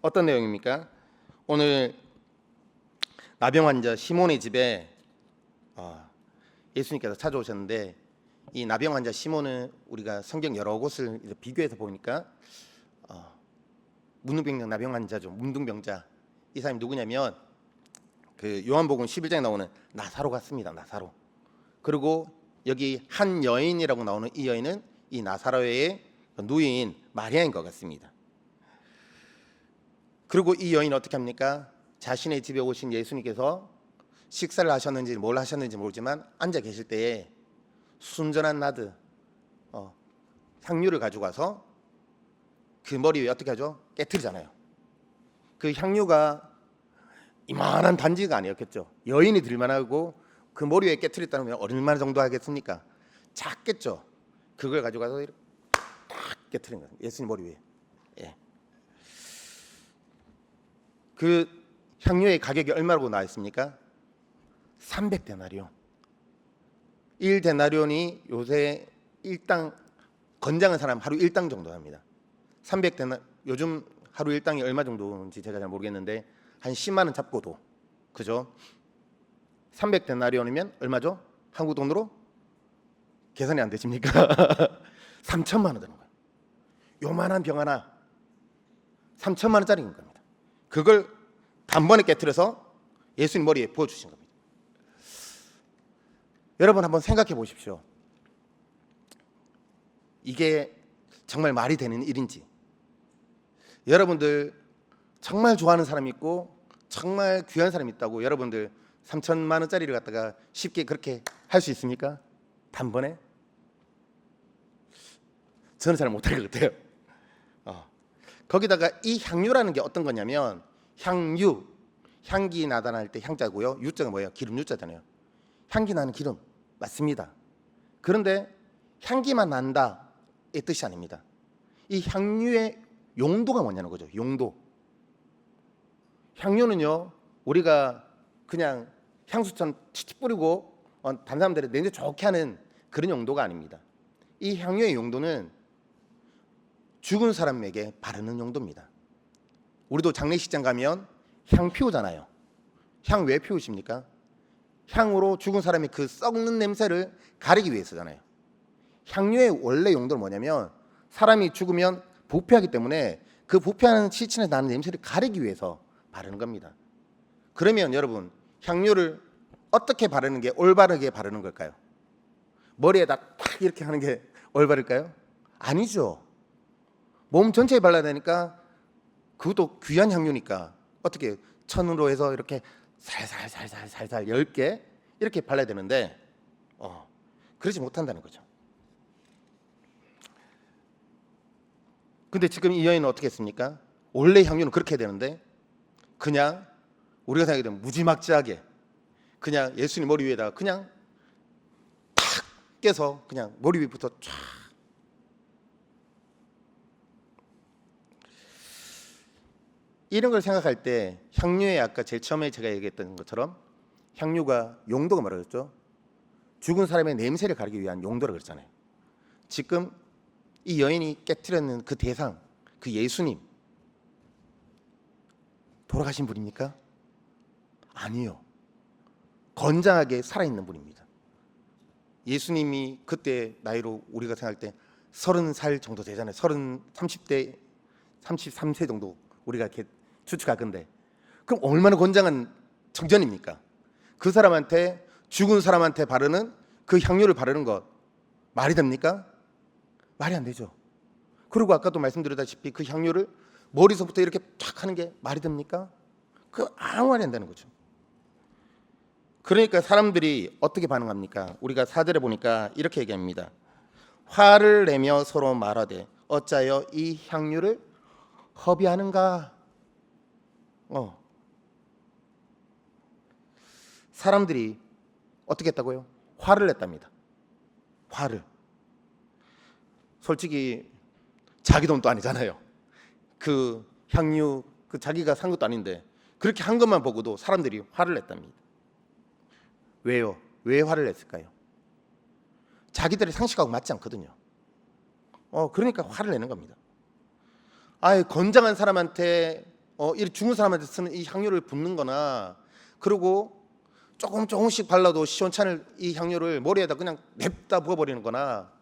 어떤 내용입니까? 오늘 나병 환자 시몬의 집에 예수님께서 찾아오셨는데, 이 나병 환자 시몬은 우리가 성경 여러 곳을 비교해서 보니까 문둥병자 나병 환자죠. 문둥병자. 이 사람이 누구냐면 그 요한복음 11장에 나오는 나사로 같습니다. 나사로. 그리고 여기 한 여인이라고 나오는 이 여인은 이 나사로의 누이인 마리아인 것 같습니다. 그리고 이 여인 어떻게 합니까? 자신의 집에 오신 예수님께서 식사를 하셨는지 뭘 하셨는지 모르지만 앉아 계실 때에 순전한 나드 향유를 가지고 와서 그 머리 위에 어떻게 하죠? 깨트리잖아요. 그 향유가 이만한 단지가 아니었겠죠. 여인이 들만하고 그 머리 위에 깨트렸다면 얼마나 정도 하겠습니까? 작겠죠. 그걸 가지고 가서 이렇게 딱 깨트린 거예요. 예수님 머리 위에. 예. 그 향유의 가격이 얼마라고 나와 있습니까? 300데나리온. 1데나리온이 요새 일당 건장한 사람 하루 1당 정도 합니다. 300데나 요즘 하루 1당이 얼마 정도인지 제가 잘 모르겠는데 한 10만 원 잡고도 그죠? 300데나리온이면 얼마죠? 한국 돈으로 계산이 안 되십니까? 3천만 원 되는 거예요. 요만한 병 하나 3천만 원짜리인 겁니다. 그걸 단번에 깨트려서 예수님 머리에 부어주신 겁니다. 여러분 한번 생각해 보십시오. 이게 정말 말이 되는 일인지. 여러분들 정말 좋아하는 사람이 있고 정말 귀한 사람이 있다고 여러분들 3천만 원짜리를 갖다가 쉽게 그렇게 할 수 있습니까? 단번에? 저는 잘 못할 것 같아요. 거기다가 이 향유라는 게 어떤 거냐면 향유, 향기 나다날 때 향자고요. 유자가 뭐예요? 기름 유자잖아요. 향기 나는 기름 맞습니다. 그런데 향기만 난다의 뜻이 아닙니다. 이 향유의 용도가 뭐냐는 거죠. 용도. 향유는요, 우리가 그냥 향수처럼 칙칙 뿌리고 다른 사람들의 냄새 좋게 하는 그런 용도가 아닙니다. 이 향유의 용도는 죽은 사람에게 바르는 용도입니다. 우리도 장례식장 가면 향 피우잖아요. 향 왜 피우십니까? 향으로 죽은 사람의 그 썩는 냄새를 가리기 위해서잖아요. 향유의 원래 용도는 뭐냐면 사람이 죽으면 부패하기 때문에 그 부패하는 시신에 나는 냄새를 가리기 위해서 바르는 겁니다. 그러면 여러분 향유를 어떻게 바르는 게 올바르게 바르는 걸까요? 머리에다 탁 이렇게 하는 게 올바를까요? 아니죠. 몸 전체에 발라야 되니까 그것도 귀한 향유니까 어떻게 천으로 해서 이렇게 살살 10개 이렇게 발라야 되는데 그러지 못한다는 거죠. 근데 지금 이 여인은 어떻게 했습니까? 원래 향유는 그렇게 해야 되는데 그냥 우리가 생각하기에는 무지막지하게 그냥 예수님 머리 위에다가 그냥 탁 깨서 그냥 머리 위부터 쫙. 이런 걸 생각할 때 향유의 아까 제일 처음에 제가 얘기했던 것처럼 향유가 용도가 뭐라고 죠 죽은 사람의 냄새를 가리기 위한 용도라고 그랬잖아요. 지금 이 여인이 깨트렸는 그 대상, 그 예수님 돌아가신 분입니까? 아니요. 건장하게 살아있는 분입니다. 예수님이 그때 나이로 우리가 생각할 때 30살 정도 되잖아요. 30대 33세 정도 우리가 이렇게 추측할 건데 그럼 얼마나 건장한 청년입니까? 그 사람한테 죽은 사람한테 바르는 그 향유를 바르는 것 말이 됩니까? 말이 안 되죠. 그리고 아까도 말씀드렸다시피 그 향유를 머리서부터 이렇게 쫙 하는 게 말이 됩니까? 그 아무 말이 안 되는 거죠. 그러니까 사람들이 어떻게 반응합니까? 우리가 4절에 보니까 이렇게 얘기합니다. 화를 내며 서로 말하되 어찌하여 이 향유를 허비하는가? 사람들이 어떻게 했다고요? 화를 냈답니다. 화를. 솔직히 자기 돈도 아니잖아요. 그 향유 그 자기가 산 것도 아닌데 그렇게 한 것만 보고도 사람들이 화를 냈답니다. 왜요? 왜 화를 냈을까요? 자기들의 상식하고 맞지 않거든요. 그러니까 화를 내는 겁니다. 건장한 사람한테 이 죽은 사람한테 쓰는 이 향료를 붓는 거나, 그리고 조금씩 발라도 시원찮을 이 향료를 머리에다 그냥 냅다 부어버리는 거나,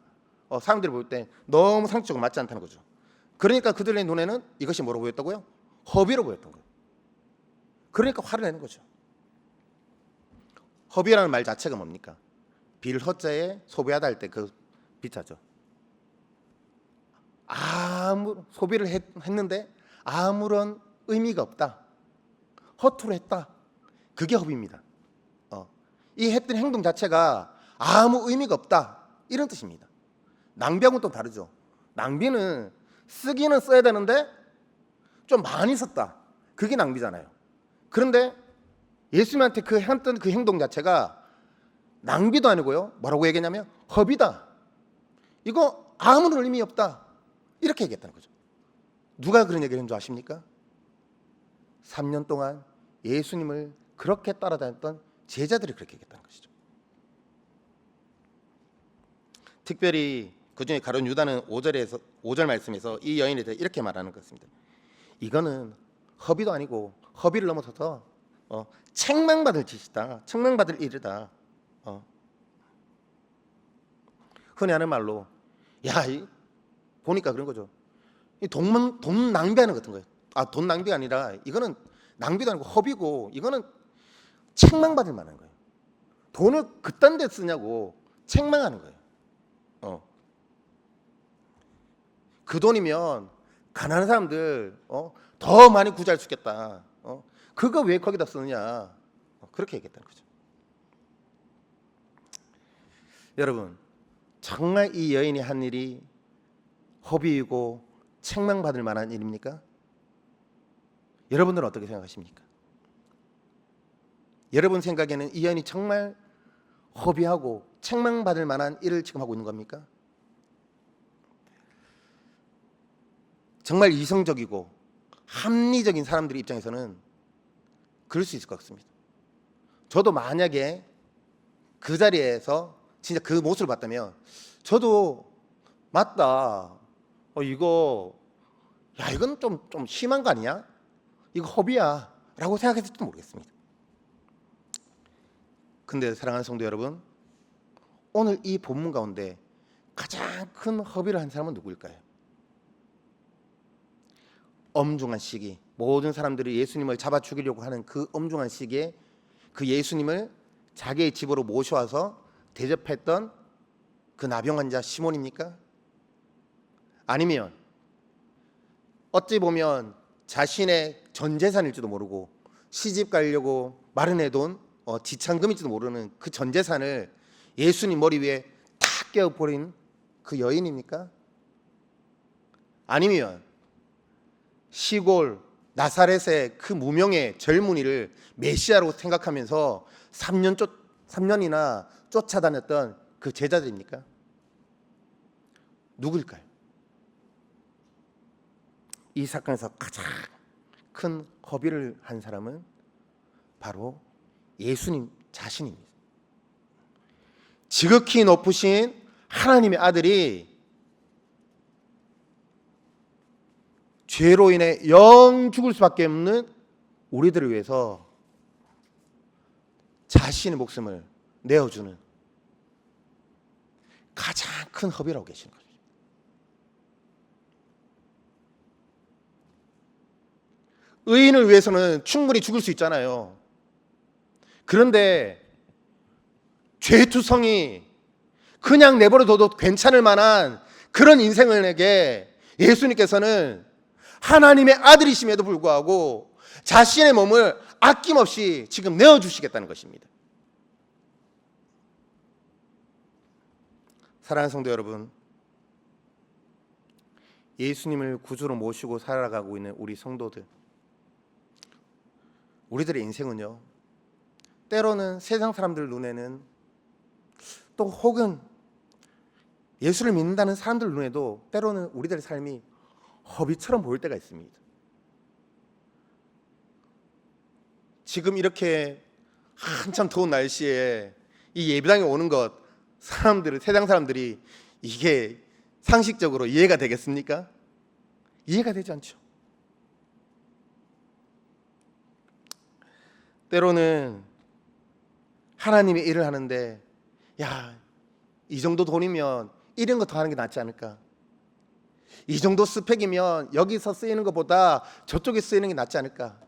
사람들이 볼 때 너무 상식적으로 맞지 않다는 거죠. 그러니까 그들의 눈에는 이것이 뭐로 보였다고요? 허비로 보였던 거예요. 그러니까 화를 내는 거죠. 허비라는 말 자체가 뭡니까? 빌허자에 소비하다 할 때 그 비자죠. 소비를 했는데 아무런 의미가 없다, 허투루 했다, 그게 허비입니다. 이 했던 행동 자체가 아무 의미가 없다, 이런 뜻입니다. 낭비하고는 또 다르죠. 낭비는 쓰기는 써야 되는데 좀 많이 썼다, 그게 낭비잖아요. 그런데 예수님한테 했던 그 행동 자체가 낭비도 아니고요, 뭐라고 얘기했냐면 허비다, 이거 아무런 의미 없다, 이렇게 얘기했다는 거죠. 누가 그런 얘기를 했는 줄 아십니까? 3년 동안 예수님을 그렇게 따라다녔던 제자들이 그렇게 얘기했다는 것이죠. 특별히 그중에 가룟 유다는 5절 말씀에서 이 여인에 대해 이렇게 말하는 것입니다. 이거는 허비도 아니고 허비를 넘어서서 책망받을 짓이다, 책망받을 일이다. 흔히 하는 말로 보니까 그런 거죠. 돈 낭비하는 것 같은 거예요. 돈 낭비가 아니라 이거는 낭비도 아니고 허비고, 이거는 책망받을 만한 거예요. 돈을 그딴 데 쓰냐고 책망하는 거예요. 그 돈이면 가난한 사람들 더 많이 구제할 수 있겠다. 그거 왜 거기다 쓰느냐, 그렇게 얘기했다는 거죠. 여러분, 정말 이 여인이 한 일이 허비이고 책망받을 만한 일입니까? 여러분들은 어떻게 생각하십니까? 여러분 생각에는 이 여인이 정말 허비하고 책망받을 만한 일을 지금 하고 있는 겁니까? 정말 이성적이고 합리적인 사람들의 입장에서는 그럴 수 있을 것 같습니다. 저도 만약에 그 자리에서 진짜 그 모습을 봤다면 저도 맞다, 이건 좀 심한 거 아니냐, 이거 허비야 라고 생각했을지도 모르겠습니다. 근데 사랑하는 성도 여러분, 오늘 이 본문 가운데 가장 큰 허비를 한 사람은 누구일까요? 엄중한 시기, 모든 사람들이 예수님을 잡아 죽이려고 하는 그 엄중한 시기에 그 예수님을 자기의 집으로 모셔와서 대접했던 그 나병 환자 시몬입니까? 아니면 어찌 보면 자신의 전 재산일지도 모르고 시집 가려고 마련해둔 지참금일지도 모르는 그 전 재산을 예수님 머리 위에 탁 깨어버린 그 여인입니까? 아니면 시골 나사렛의 그 무명의 젊은이를 메시아로 생각하면서 3년이나 쫓아다녔던 그 제자들입니까? 누구일까요? 이 사건에서 가장 큰 허비를 한 사람은 바로 예수님 자신입니다. 지극히 높으신 하나님의 아들이 죄로 인해 영 죽을 수밖에 없는 우리들을 위해서 자신의 목숨을 내어주는 가장 큰 허비라고 계시는 거죠. 의인을 위해서는 충분히 죽을 수 있잖아요. 그런데 죄투성이 그냥 내버려둬도 괜찮을 만한 그런 인생에게 예수님께서는 하나님의 아들이심에도 불구하고 자신의 몸을 아낌없이 지금 내어주시겠다는 것입니다. 사랑하는 성도 여러분, 예수님을 구주로 모시고 살아가고 있는 우리 성도들, 우리들의 인생은요, 때로는 세상 사람들 눈에는, 또 혹은 예수를 믿는다는 사람들 눈에도 때로는 우리들의 삶이 허비처럼 보일 때가 있습니다. 지금 이렇게 한참 더운 날씨에 이 예배당에 오는 것, 세상 사람들이 이게 상식적으로 이해가 되겠습니까? 이해가 되지 않죠. 때로는 하나님의 일을 하는데 야, 이 정도 돈이면 이런 거 더 하는 게 낫지 않을까? 이 정도 스펙이면 여기서 쓰이는 것보다 저쪽에 쓰이는 게 낫지 않을까?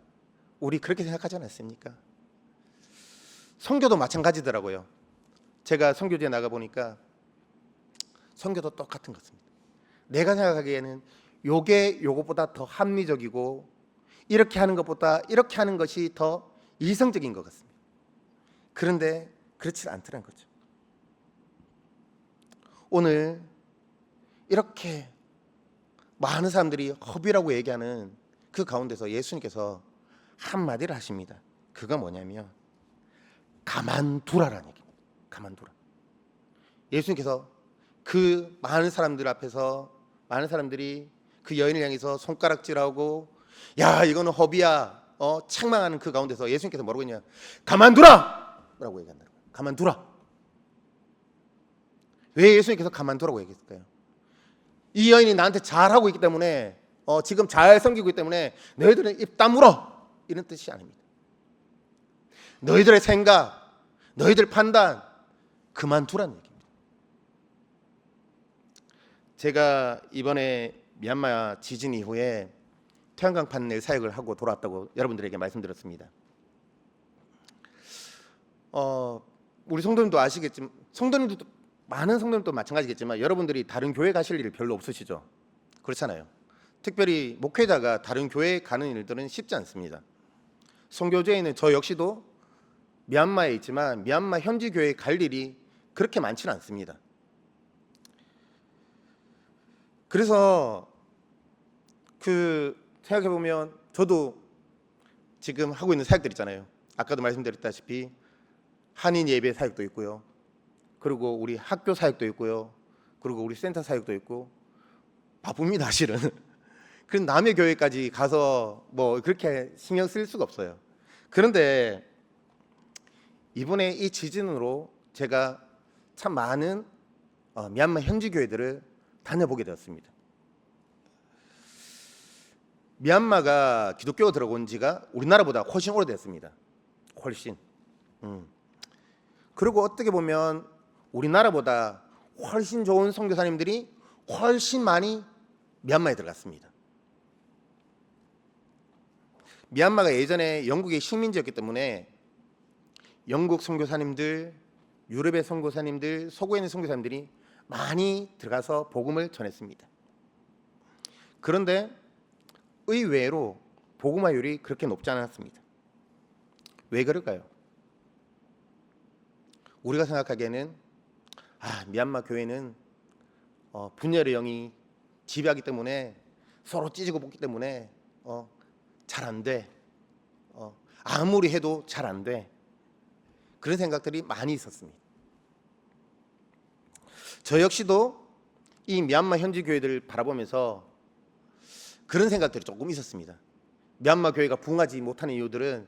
우리 그렇게 생각하지 않았습니까? 선교도 마찬가지더라고요. 제가 선교지에 나가 보니까 선교도 똑같은 것 같습니다. 내가 생각하기에는 요게 요것보다 더 합리적이고 이렇게 하는 것보다 이렇게 하는 것이 더 이성적인 것 같습니다. 그런데 그렇지 않더라는 거죠. 오늘 이렇게 많은 사람들이 허비라고 얘기하는 그 가운데서 예수님께서 한마디를 하십니다. 그거 뭐냐면 가만두라라는 얘기입니다. 가만두라. 예수님께서 그 많은 사람들 앞에서 많은 사람들이 그 여인을 향해서 손가락질하고 야 이거는 허비야 책망하는 그 가운데서 예수님께서 뭐라고 했냐, 가만두라 라고 얘기한다. 가만두라. 왜 예수님께서 가만두라고 얘기했을까요? 이 여인이 나한테 잘하고 있기 때문에 지금 잘 섬기고 있기 때문에 너희들은 입 다물어 이런 뜻이 아닙니다. 너희들의 생각, 너희들 판단 그만두라는 얘기입니다. 제가 이번에 미얀마 지진 이후에 태양광 판넬 사역을 하고 돌아왔다고 여러분들에게 말씀드렸습니다. 우리 성도님도 아시겠지만, 성도님도 많은 성도님도 마찬가지겠지만 여러분들이 다른 교회 가실 일이 별로 없으시죠? 그렇잖아요. 특별히 목회자가 다른 교회에 가는 일들은 쉽지 않습니다. 선교제에는 저 역시도 미얀마에 있지만 미얀마 현지 교회에 갈 일이 그렇게 많지는 않습니다. 그래서 생각해 보면 저도 지금 하고 있는 사역들 있잖아요. 아까도 말씀드렸다시피 한인 예배 사역도 있고요. 그리고 우리 학교 사역도 있고요. 그리고 우리 센터 사역도 있고 바쁩니다, 실은. 그런 남의 교회까지 가서 뭐 그렇게 신경 쓸 수가 없어요. 그런데 이번에 이 지진으로 제가 참 많은 미얀마 현지 교회들을 다녀보게 되었습니다. 미얀마가 기독교가 들어온 지가 우리나라보다 훨씬 오래됐습니다. 훨씬. 그리고 어떻게 보면 우리나라보다 훨씬 좋은 선교사님들이 훨씬 많이 미얀마에 들어갔습니다. 미얀마가 예전에 영국의 식민지였기 때문에 영국 선교사님들, 유럽의 선교사님들, 서구에 있는 선교사님들이 많이 들어가서 복음을 전했습니다. 그런데 의외로 복음화율이 그렇게 높지 않았습니다. 왜 그럴까요? 우리가 생각하기에는 미얀마 교회는 분열의 영이 지배하기 때문에 서로 찢고 볶기 때문에 잘 안 돼. 아무리 해도 잘 안 돼. 그런 생각들이 많이 있었습니다. 저 역시도 이 미얀마 현지 교회들을 바라보면서 그런 생각들이 조금 있었습니다. 미얀마 교회가 부흥하지 못하는 이유들은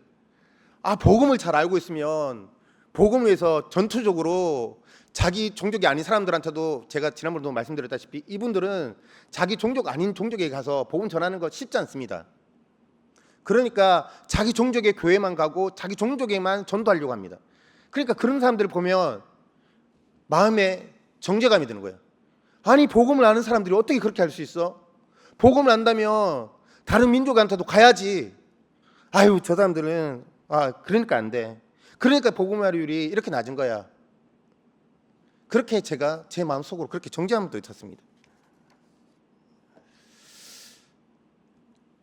복음을 잘 알고 있으면 복음을 위해서 전투적으로 자기 종족이 아닌 사람들한테도, 제가 지난번에도 말씀드렸다시피 이분들은 자기 종족 아닌 종족에 가서 복음 전하는 거 쉽지 않습니다. 그러니까 자기 종족의 교회만 가고 자기 종족에만 전도하려고 합니다. 그러니까 그런 사람들을 보면 마음에 정죄감이 드는 거예요. 아니 복음을 아는 사람들이 어떻게 그렇게 할 수 있어? 복음을 안다면 다른 민족한테도 가야지. 아유 저 사람들은 그러니까 안 돼. 그러니까 복음화율이 이렇게 낮은 거야. 그렇게 제가 제 마음속으로 그렇게 정죄함도 있었습니다.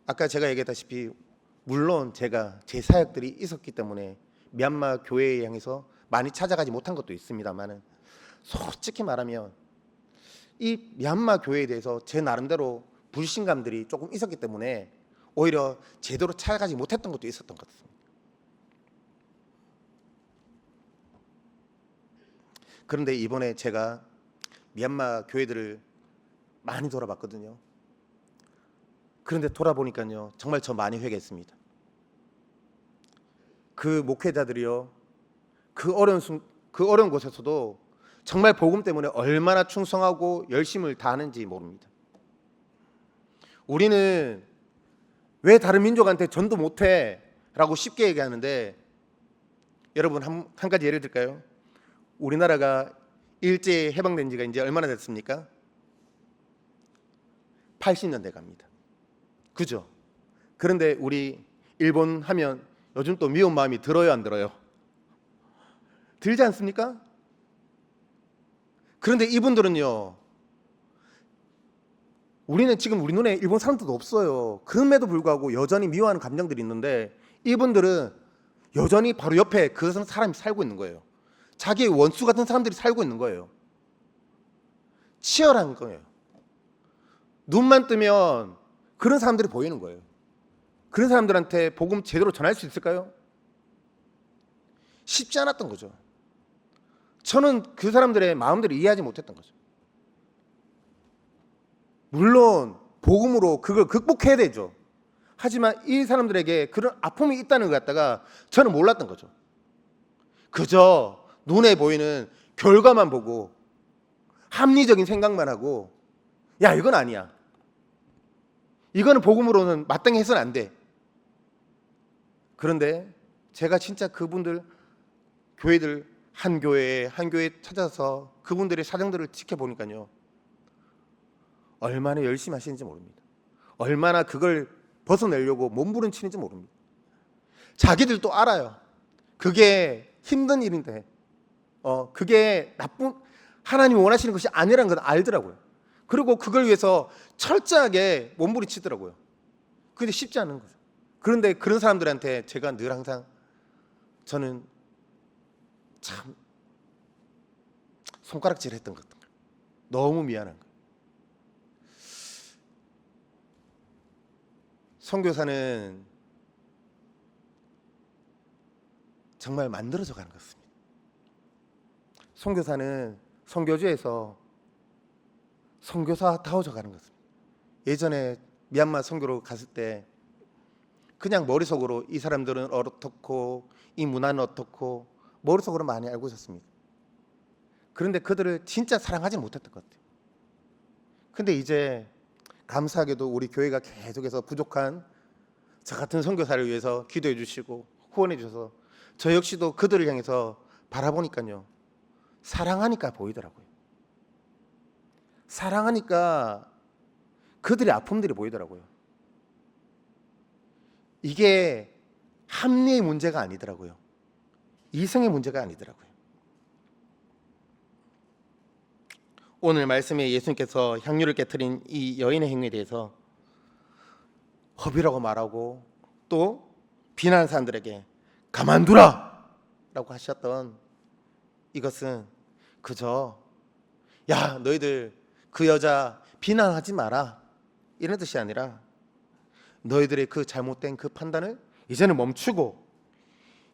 아까 제가 얘기했다시피 물론 제가 제 사역들이 있었기 때문에 미얀마 교회에 향해서 많이 찾아가지 못한 것도 있습니다만은, 솔직히 말하면 이 미얀마 교회에 대해서 제 나름대로 불신감들이 조금 있었기 때문에 오히려 제대로 찾아가지 못했던 것도 있었던 것 같습니다. 그런데 이번에 제가 미얀마 교회들을 많이 돌아봤거든요. 그런데 돌아보니까요 정말 저 많이 회개했습니다. 그 목회자들이요 그 어려운 곳에서도 정말 복음 때문에 얼마나 충성하고 열심을 다하는지 모릅니다. 우리는 왜 다른 민족한테 전도 못해? 라고 쉽게 얘기하는데 여러분 한 가지 예를 들까요? 우리나라가 일제 해방된 지가 이제 얼마나 됐습니까? 80년대 갑니다. 그죠? 그런데 우리 일본 하면 요즘 또 미운 마음이 들어요, 안 들어요? 들지 않습니까? 그런데 이분들은요, 우리는 지금 우리 눈에 일본 사람들도 없어요. 그럼에도 불구하고 여전히 미워하는 감정들이 있는데 이분들은 여전히 바로 옆에 그 사람이 살고 있는 거예요. 자기의 원수 같은 사람들이 살고 있는 거예요. 치열한 거예요. 눈만 뜨면 그런 사람들이 보이는 거예요. 그런 사람들한테 복음 제대로 전할 수 있을까요? 쉽지 않았던 거죠. 저는 그 사람들의 마음들을 이해하지 못했던 거죠. 물론 복음으로 그걸 극복해야 되죠. 하지만 이 사람들에게 그런 아픔이 있다는 것 갖다가 저는 몰랐던 거죠. 그저 눈에 보이는 결과만 보고 합리적인 생각만 하고, 야, 이건 아니야, 이거는 복음으로는 마땅히 해서는 안 돼. 그런데 제가 진짜 그분들 교회들 한 교회에 찾아서 그분들의 사정들을 지켜보니까요, 얼마나 열심히 하시는지 모릅니다. 얼마나 그걸 벗어내려고 몸부림치는지 모릅니다. 자기들도 알아요. 그게 힘든 일인데, 그게 나쁜, 하나님이 원하시는 것이 아니라는 건 알더라고요. 그리고 그걸 위해서 철저하게 몸부림치더라고요. 근데 쉽지 않은 거죠. 그런데 그런 사람들한테 제가 늘 항상 저는 참 손가락질 했던 것 같아요. 너무 미안한 거예요. 선교사는 정말 만들어져 가는 것 같습니다. 선교사는 선교지에서 선교사다워져 가는 것 같습니다. 예전에 미얀마 선교로 갔을 때 그냥 머릿속으로 이 사람들은 어떻고 이 문화는 어떻고 머릿속으로 많이 알고 있었습니다. 그런데 그들을 진짜 사랑하지 못했던 것 같아요. 근데 이제 감사하게도 우리 교회가 계속해서 부족한 저 같은 선교사를 위해서 기도해 주시고 후원해 주셔서 저 역시도 그들을 향해서 바라보니까요, 사랑하니까 보이더라고요. 사랑하니까 그들의 아픔들이 보이더라고요. 이게 합리의 문제가 아니더라고요. 이성의 문제가 아니더라고요. 오늘 말씀에 예수님께서 향유를 깨트린 이 여인의 행위에 대해서 허비라고 말하고 또 비난하는 사람들에게 가만두라 라고 하셨던 이것은 그저 야, 너희들 그 여자 비난하지 마라 이런 뜻이 아니라 너희들의 그 잘못된 그 판단을 이제는 멈추고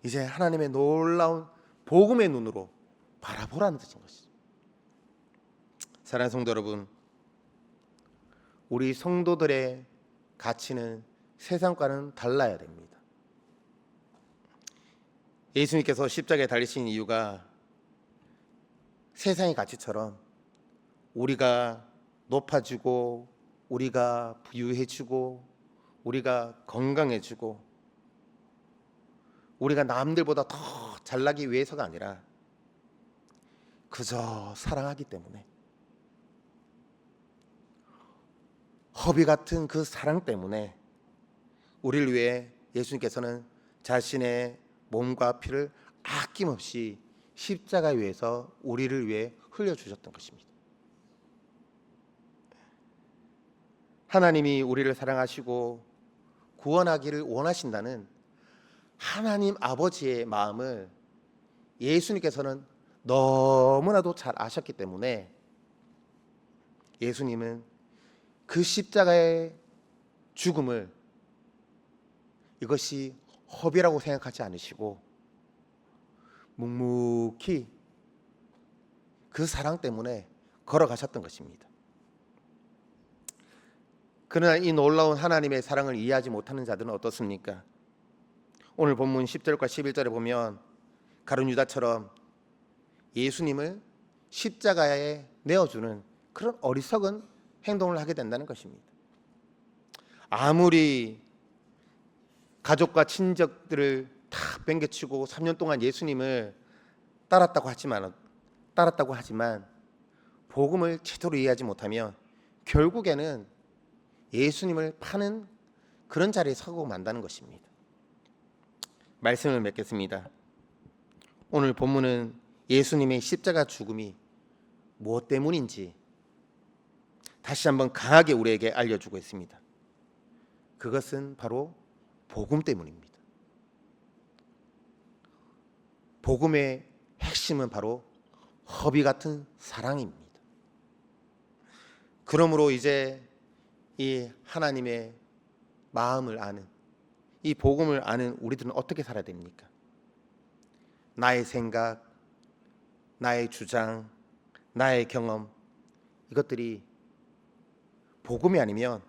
이제 하나님의 놀라운 복음의 눈으로 바라보라는 뜻인 것이죠. 사랑하는 성도 여러분, 우리 성도들의 가치는 세상과는 달라야 됩니다. 예수님께서 십자가에 달리신 이유가 세상의 가치처럼 우리가 높아지고 우리가 부유해지고 우리가 건강해지고 우리가 남들보다 더 잘나기 위해서가 아니라 그저 사랑하기 때문에, 허비 같은 그 사랑 때문에 우리를 위해 예수님께서는 자신의 몸과 피를 아낌없이 십자가 위에서 우리를 위해 흘려주셨던 것입니다. 하나님이 우리를 사랑하시고 구원하기를 원하신다는 하나님 아버지의 마음을 예수님께서는 너무나도 잘 아셨기 때문에 예수님은 그 십자가의 죽음을 이것이 허비라고 생각하지 않으시고 묵묵히 그 사랑 때문에 걸어가셨던 것입니다. 그러나 이 놀라운 하나님의 사랑을 이해하지 못하는 자들은 어떻습니까? 오늘 본문 10절과 11절에 보면 가룟 유다처럼 예수님을 십자가에 내어주는 그런 어리석은 행동을 하게 된다는 것입니다. 아무리 가족과 친척들을 다 ben겨치고 3년 동안 예수님을 따랐다고 하지만 복음을 제대로 이해하지 못하면 결국에는 예수님을 파는 그런 자리에 서고 만다는 것입니다. 말씀을 맺겠습니다. 오늘 본문은 예수님의 십자가 죽음이 무엇 때문인지 다시 한번 강하게 우리에게 알려주고 있습니다. 그것은 바로 복음 때문입니다. 복음의 핵심은 바로 허비 같은 사랑입니다. 그러므로 이제 이 하나님의 마음을 아는, 이 복음을 아는 우리들은 어떻게 살아야 됩니까? 나의 생각, 나의 주장, 나의 경험, 이것들이 복음이 아니면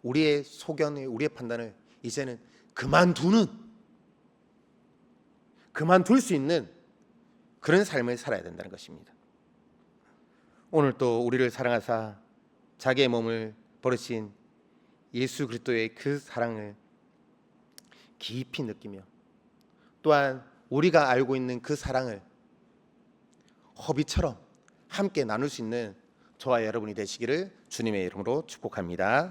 우리의 소견을, 우리의 판단을 이제는 그만둘 수 있는 그런 삶을 살아야 된다는 것입니다. 오늘 또 우리를 사랑하사 자기의 몸을 버리신 예수 그리스도의 그 사랑을 깊이 느끼며 또한 우리가 알고 있는 그 사랑을 허비처럼 함께 나눌 수 있는 저와 여러분이 되시기를 주님의 이름으로 축복합니다.